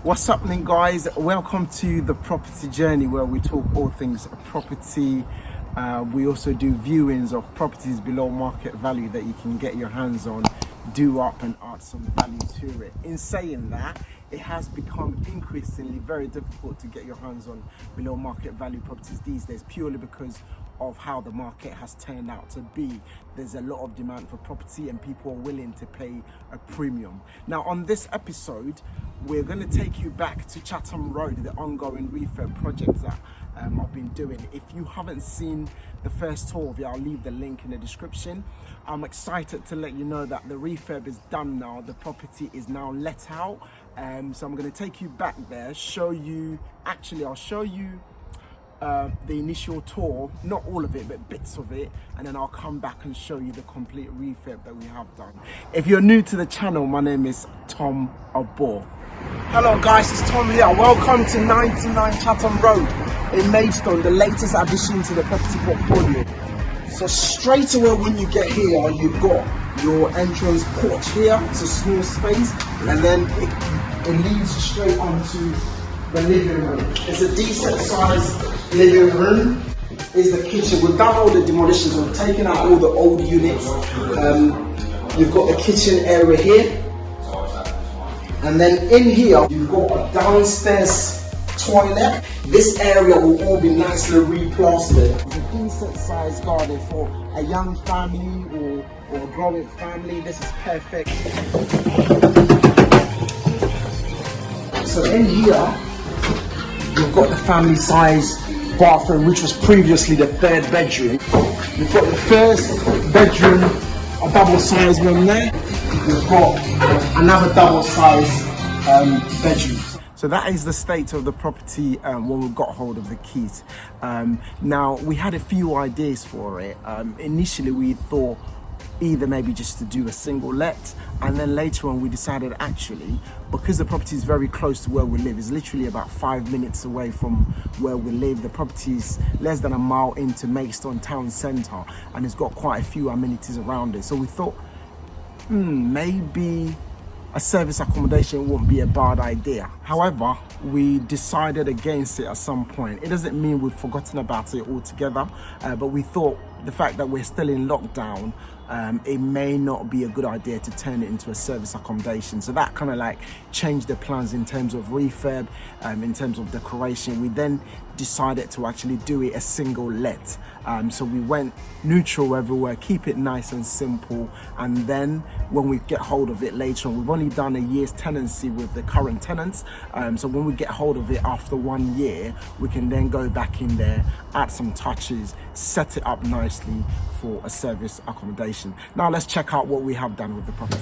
What's happening, guys? Welcome to the property journey where we talk all things property. We also do viewings of properties below market value that you can get your hands on, do up and add some value to it. In saying that, it has become increasingly very difficult to get your hands on below market value properties these days, purely because of how the market has turned out to be. There's a lot of demand for property and people are willing to pay a premium. Now, on this episode, we're going to take you back to Chatham Road, the ongoing refurb project that I've been doing. If you haven't seen the first tour of it, I'll leave the link in the description. I'm excited to let you know that the refurb is done now. The property is now let out. So I'm going to take you back there, I'll show you the initial tour, not all of it, but bits of it, and then I'll come back and show you the complete refurb that we have done. If you're new to the channel, my name is Tom Abor. Hello guys, it's Tom here. Welcome to 99 Chatham Road in Maidstone, the latest addition to the property portfolio. So straight away when you get here, you've got your entrance porch here. It's a small space, and then it leads straight onto the living room. It's a decent sized living room. Is the kitchen. We've done all the demolitions. We've taken out all the old units. You've got the kitchen area here. And then in here, you've got a downstairs toilet. This area will all be nicely replastered. It's a decent sized garden for a young family or a growing family. This is perfect. So in here, you've got the family size bathroom, which was previously the third bedroom. You've got the first bedroom, a double size one there. You've got another double size bedroom. So that is the state of the property when we got hold of the keys. Now, we had a few ideas for it. Initially, we thought either maybe just to do a single let, and then later on we decided actually, because the property is very close to where we live, it's literally about 5 minutes away from where we live. The property is less than a mile into Maidstone town centre, and it's got quite a few amenities around it. So we thought, maybe a service accommodation wouldn't be a bad idea. However, we decided against it at some point. It doesn't mean we've forgotten about it altogether, but we thought the fact that we're still in lockdown, it may not be a good idea to turn it into a service accommodation. So that kind of like changed the plans in terms of refurb, in terms of decoration. We then decided to actually do it a single let. So we went neutral everywhere, keep it nice and simple, and then when we get hold of it later on, we've only done a year's tenancy with the current tenants. So when we get hold of it after 1 year, we can then go back in there, add some touches, set it up nicely for a service accommodation. Now let's check out what we have done with the property.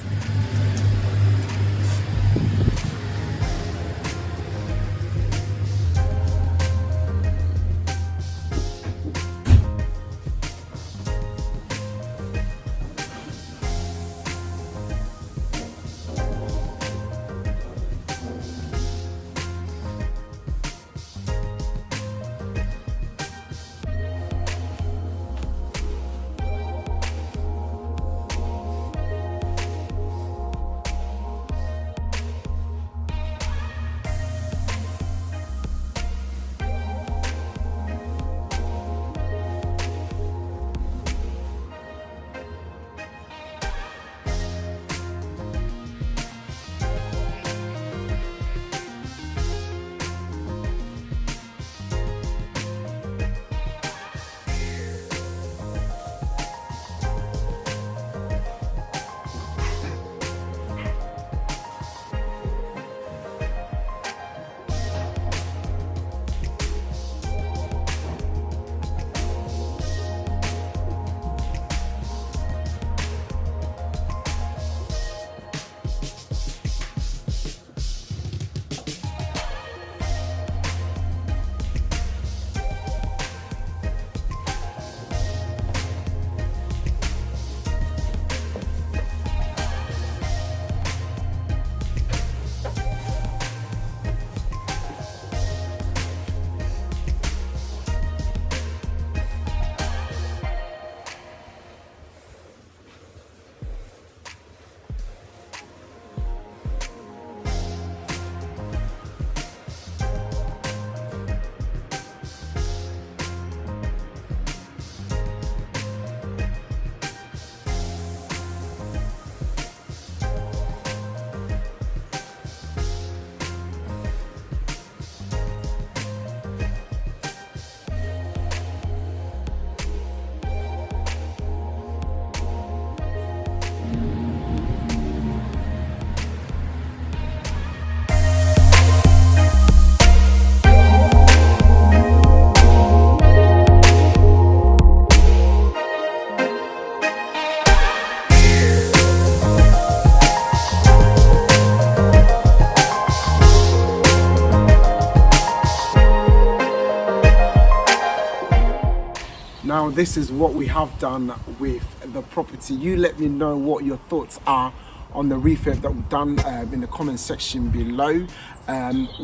this is what we have done with the property. You let me know what your thoughts are on the refurb that we've done in the comment section below.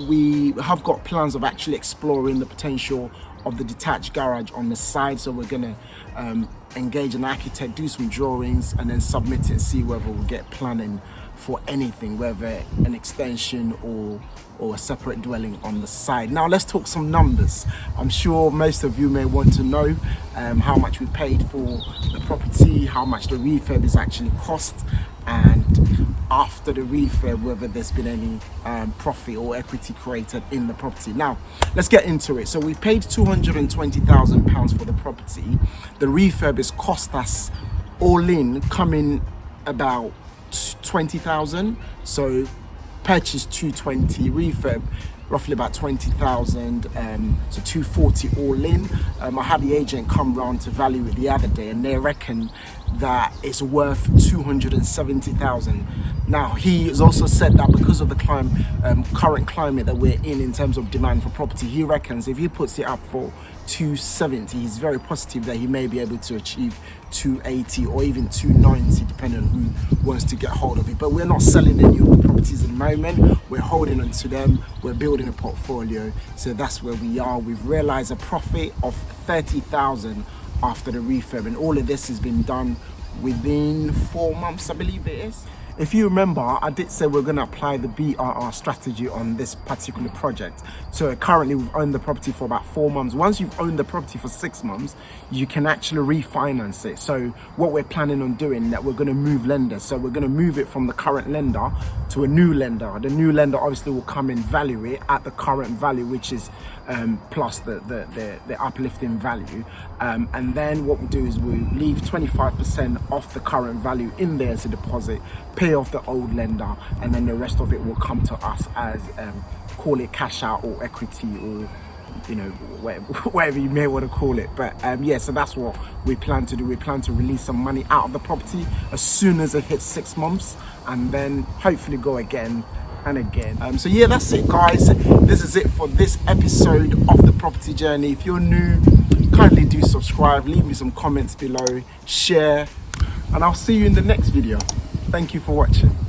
We have got plans of actually exploring the potential of the detached garage on the side, so we're gonna engage an architect, do some drawings, and then submit it and see whether we'll get planning for anything, whether an extension or a separate dwelling on the side. Now let's talk some numbers. I'm sure most of you may want to know how much we paid for the property, how much the refurb is actually cost, and after the refurb whether there's been any profit or equity created in the property. Now let's get into it. So we paid £220,000 for the property. The refurb has cost us all in coming about 20,000. So purchase 220, refurb roughly about 20,000, so 240 all in. I had the agent come round to value it the other day, and they reckon that it's worth 270,000. Now he has also said that because of the current climate that we're in terms of demand for property, he reckons if he puts it up for 270, he's very positive that he may be able to achieve 280 or even 290 depending on who wants to get hold of it. But we're not selling any of the properties at the moment, we're holding on to them, we're building a portfolio. So that's where we are. We've realized a profit of 30,000 after the refurb, and all of this has been done within 4 months, I believe it is. If you remember, I did say we're going to apply the BRR strategy on this particular project. So currently we've owned the property for about 4 months. Once you've owned the property for 6 months, you can actually refinance it. So what we're planning on doing, that we're going to move lenders. So we're going to move it from the current lender to a new lender. The new lender obviously will come and value it at the current value, which is plus the uplifting value. And then what we'll do is we'll leave 25% off the current value in there as a deposit, pay off the old lender, and then the rest of it will come to us as call it cash out or equity, or you know, whatever you may want to call it. But yeah, so that's what we plan to do. We plan to release some money out of the property as soon as it hits 6 months, and then hopefully go again and again. So yeah, that's it guys, this is it for this episode of the property journey. If you're new, kindly do subscribe, leave me some comments below, share, and I'll see you in the next video. Thank you for watching.